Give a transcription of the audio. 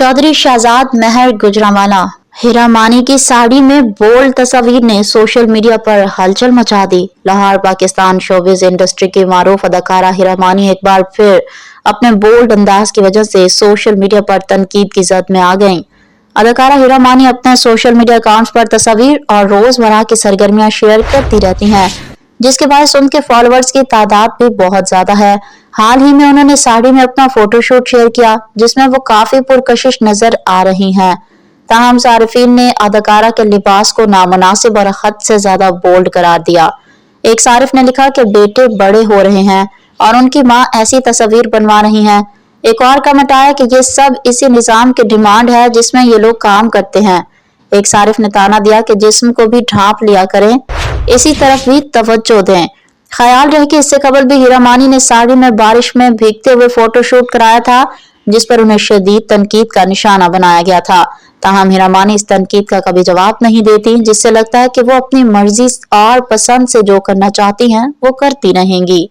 चौधरी शहजाद महर गुजरांवाला हीरा मानी की साड़ी में बोल्ड तस्वीर ने सोशल मीडिया पर हलचल मचा दी। लाहौर पाकिस्तान शोबिज इंडस्ट्री की मारूफ अदाकारा हीरा मानी एक बार फिर अपने बोल्ड अंदाज की वजह से सोशल मीडिया पर तनकीद की जद में आ गईं। अदाकारा हीरा मानी अपने सोशल मीडिया अकाउंट्स पर तस्वीर और रोजमर्रा की सरगर्मियां शेयर करती रहती हैं, जिसके बायस उनके फॉलोअर्स की तादाद भी बहुत ज्यादा है। हाल ही में उन्होंने साड़ी में अपना फोटोशूट शेयर किया, जिसमें वो काफी पुरकशिश नजर आ रही हैं। ताहम सारिफीन ने अदाकारा के लिबास को नामुनासिब और हद से ज्यादा बोल्ड करार दिया। एक सारिफ ने लिखा कि बेटे बड़े हो रहे हैं और उनकी माँ ऐसी तस्वीर बनवा रही हैं। एक और कमेंट आया कि ये सब इसी निजाम की डिमांड है जिसमें ये लोग काम करते हैं। एक सारिफ ने ताना दिया कि जिस्म को भी ढांप लिया करें, इसी तरफ भी तवज्जो दें। ख्याल रहे कि इससे कबल भी हीरा मानी ने साड़ी में बारिश में भीगते हुए फोटोशूट कराया था, जिस पर उन्हें शदीद तनकीद का निशाना बनाया गया था। ताहम हीरा मानी इस तनकीद का कभी जवाब नहीं देती, जिससे लगता है कि वो अपनी मर्जी और पसंद से जो करना चाहती हैं वो करती रहेंगी।